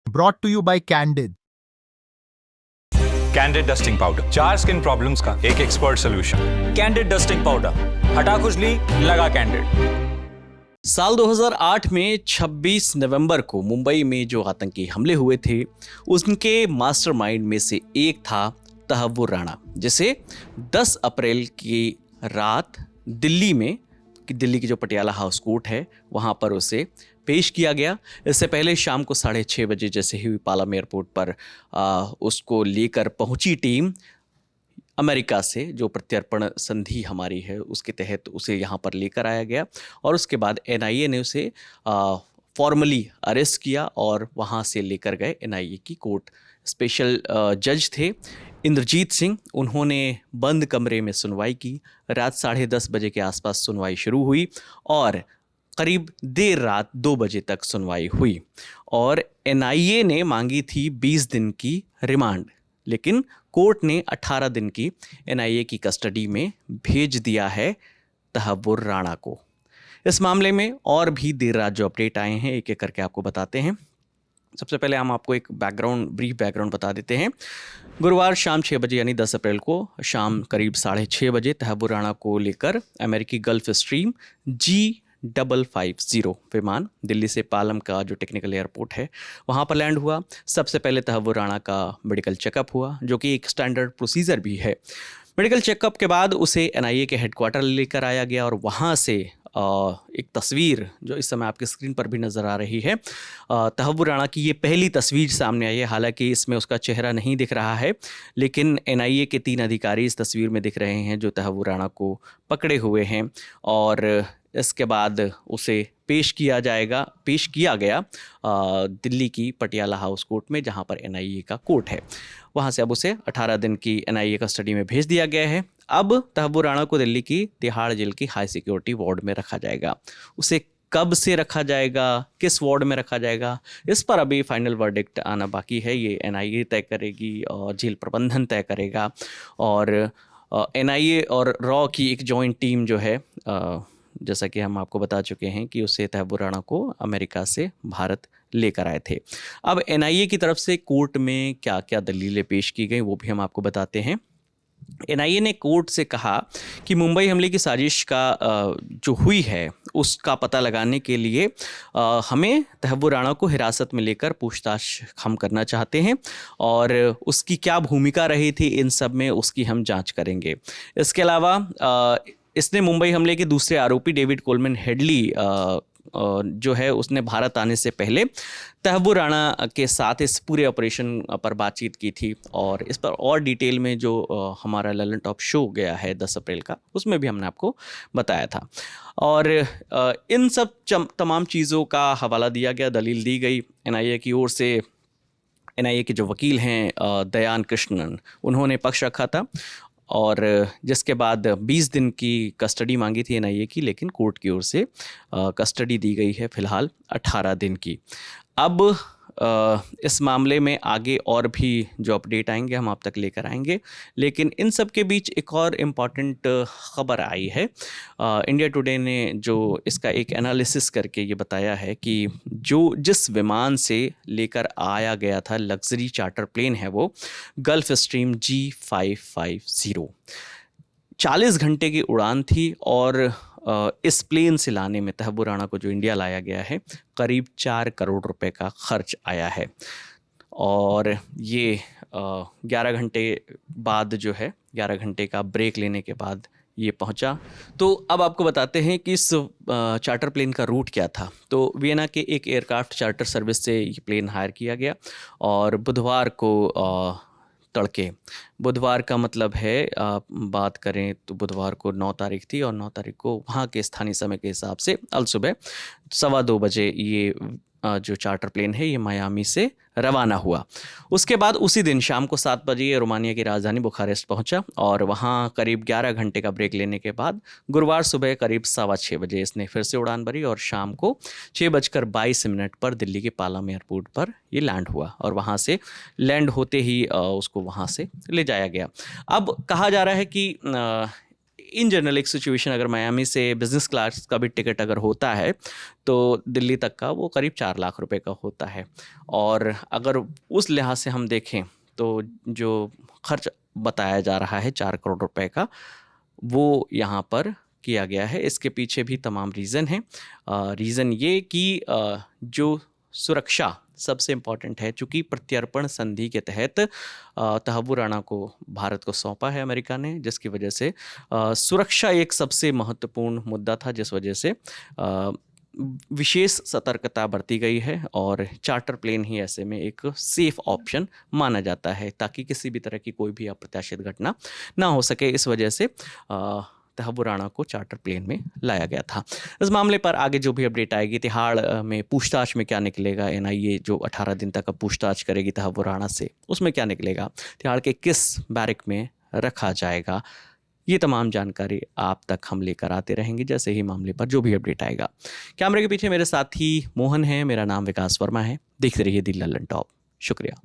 Brought to you by Candid. Candid dusting powder, 4 skin problems का एक expert solution. Candid dusting powder, हटा खुजली, लगा कैंडिड। साल 2008 में 26 नवंबर को मुंबई में जो आतंकी हमले हुए थे, उनके मास्टरमाइंड में से एक था तहव्वुर राणा, जिसे 10 अप्रैल की रात दिल्ली में, दिल्ली की जो पटियाला हाउस कोर्ट है वहाँ पर उसे पेश किया गया। इससे पहले शाम को 6:30 बजे जैसे ही पालम एयरपोर्ट पर उसको लेकर पहुंची टीम अमेरिका से, जो प्रत्यर्पण संधि हमारी है उसके तहत उसे यहाँ पर लेकर आया गया और उसके बाद एनआईए ने उसे फॉर्मली अरेस्ट किया और वहाँ से लेकर गए एनआईए की कोर्ट। स्पेशल जज थे इंद्रजीत सिंह, उन्होंने बंद कमरे में सुनवाई की। रात 10:30 बजे के आसपास सुनवाई शुरू हुई और करीब देर रात 2 बजे तक सुनवाई हुई और एनआईए ने मांगी थी 20 दिन की रिमांड, लेकिन कोर्ट ने 18 दिन की एनआईए की कस्टडी में भेज दिया है तहव्वुर राणा को। इस मामले में और भी देर रात जो अपडेट आए हैं एक एक करके आपको बताते हैं। सबसे पहले हम आपको एक ब्रीफ बैकग्राउंड बता देते हैं। गुरुवार शाम 6 बजे यानी 10 अप्रैल को शाम करीब 6:30 बजे तहव्वुर राणा को लेकर अमेरिकी गल्फ स्ट्रीम G550 विमान दिल्ली से पालम का जो टेक्निकल एयरपोर्ट है वहाँ पर लैंड हुआ। सबसे पहले तहव्वुर राणा का मेडिकल चेकअप हुआ, जो कि एक स्टैंडर्ड प्रोसीजर भी है। मेडिकल चेकअप के बाद उसे एनआईए के हेडक्वार्टर लेकर आया गया और वहाँ से एक तस्वीर जो इस समय आपकी स्क्रीन पर भी नज़र आ रही है, तहव्वुर राणा की ये पहली तस्वीर सामने आई है। हालांकि इसमें उसका चेहरा नहीं दिख रहा है, लेकिन एनआईए के 3 अधिकारी इस तस्वीर में दिख रहे हैं जो तहव्वुर राणा को पकड़े हुए हैं और इसके बाद उसे पेश किया गया दिल्ली की पटियाला हाउस कोर्ट में, जहां पर एनआईए का कोर्ट है। वहां से अब उसे 18 दिन की एनआईए कस्टडी में भेज दिया गया है। अब तहव्वुर राणा को दिल्ली की तिहाड़ जेल की हाई सिक्योरिटी वार्ड में रखा जाएगा। उसे कब से रखा जाएगा, किस वार्ड में रखा जाएगा, इस पर अभी फाइनल वर्डिक्ट आना बाकी है। ये एनआईए तय करेगी और जेल प्रबंधन तय करेगा और एनआईए और रॉ की एक जॉइंट टीम जो है, जैसा कि हम आपको बता चुके हैं कि उसे तहव्वुर राणा को अमेरिका से भारत लेकर आए थे। अब एनआईए की तरफ से कोर्ट में क्या क्या दलीलें पेश की गई वो भी हम आपको बताते हैं। एनआईए ने कोर्ट से कहा कि मुंबई हमले की साजिश का जो हुई है उसका पता लगाने के लिए हमें तहव्वुर राणा को हिरासत में लेकर पूछताछ हम करना चाहते हैं और उसकी क्या भूमिका रही थी इन सब में, उसकी हम जांच करेंगे। इसके अलावा इसने मुंबई हमले के दूसरे आरोपी डेविड कोलमैन हेडली जो है उसने भारत आने से पहले तहव्वुर राणा के साथ इस पूरे ऑपरेशन पर बातचीत की थी और इस पर और डिटेल में जो हमारा ललन टॉप शो गया है 10 अप्रैल का, उसमें भी हमने आपको बताया था। और इन सब तमाम चीज़ों का हवाला दिया गया, दलील दी गई एनआईए की ओर से। एनआईए के जो वकील हैं दयान कृष्णन, उन्होंने पक्ष रखा था और जिसके बाद 20 दिन की कस्टडी मांगी थी एनआईए की, लेकिन कोर्ट की ओर से कस्टडी दी गई है फिलहाल 18 दिन की। अब इस मामले में आगे और भी जो अपडेट आएंगे हम आप तक लेकर आएंगे, लेकिन इन सब के बीच एक और इम्पॉर्टेंट ख़बर आई है। इंडिया टुडे ने जो इसका एक एनालिसिस करके ये बताया है कि जिस विमान से लेकर आया गया था, लग्जरी चार्टर प्लेन है वो, गल्फ स्ट्रीम G550, 40 घंटे की उड़ान थी और इस प्लेन से लाने में तहव्वुर राणा को जो इंडिया लाया गया है करीब 4 करोड़ रुपए का खर्च आया है और ये 11 घंटे बाद जो है, 11 घंटे का ब्रेक लेने के बाद ये पहुंचा। तो अब आपको बताते हैं कि इस चार्टर प्लेन का रूट क्या था। तो वियना के एक एयरक्राफ्ट चार्टर सर्विस से ये प्लेन हायर किया गया और बुधवार को तड़के, बुधवार का मतलब है बात करें तो बुधवार को 9 तारीख थी और 9 तारीख को वहाँ के स्थानीय समय के हिसाब से अलसुबह 2:15 बजे ये जो चार्टर प्लेन है ये मियामी से रवाना हुआ। उसके बाद उसी दिन शाम को 7 बजे ये रोमानिया की राजधानी बुखारेस्ट पहुंचा और वहां करीब 11 घंटे का ब्रेक लेने के बाद गुरुवार सुबह करीब 6:15 बजे इसने फिर से उड़ान भरी और शाम को 6:22 पर दिल्ली के पालम एयरपोर्ट पर ये लैंड हुआ और वहां से लैंड होते ही उसको वहां से ले जाया गया। अब कहा जा रहा है कि इन जनरल एक सिचुएशन अगर मियामी से बिजनेस क्लास का भी टिकट अगर होता है तो दिल्ली तक का वो करीब 4 लाख रुपए का होता है। और अगर उस लिहाज से हम देखें तो जो खर्च बताया जा रहा है 4 करोड़ रुपए का, वो यहाँ पर किया गया है। इसके पीछे भी तमाम रीज़न हैं। रीज़न ये कि जो सुरक्षा सबसे इम्पॉर्टेंट है, चूँकि प्रत्यर्पण संधि के तहत तहव्वुर राणा को भारत को सौंपा है अमेरिका ने, जिसकी वजह से सुरक्षा एक सबसे महत्वपूर्ण मुद्दा था, जिस वजह से विशेष सतर्कता बरती गई है और चार्टर प्लेन ही ऐसे में एक सेफ ऑप्शन माना जाता है ताकि किसी भी तरह की कोई भी अप्रत्याशित घटना ना हो सके। इस वजह से तहव्वुर राणा को चार्टर प्लेन में लाया गया था। इस मामले पर आगे जो भी अपडेट आएगी, तिहाड़ में पूछताछ में क्या निकलेगा, एनआईए जो 18 दिन तक पूछताछ करेगी तहव्वुर राणा से, उसमें क्या निकलेगा, तिहाड़ के किस बैरक में रखा जाएगा, ये तमाम जानकारी आप तक हम लेकर आते रहेंगे जैसे ही मामले पर जो भी अपडेट आएगा। कैमरे के पीछे मेरे साथी मोहन है, मेरा नाम विकास वर्मा है। देखते रहिए दी लल्लन टॉप। शुक्रिया।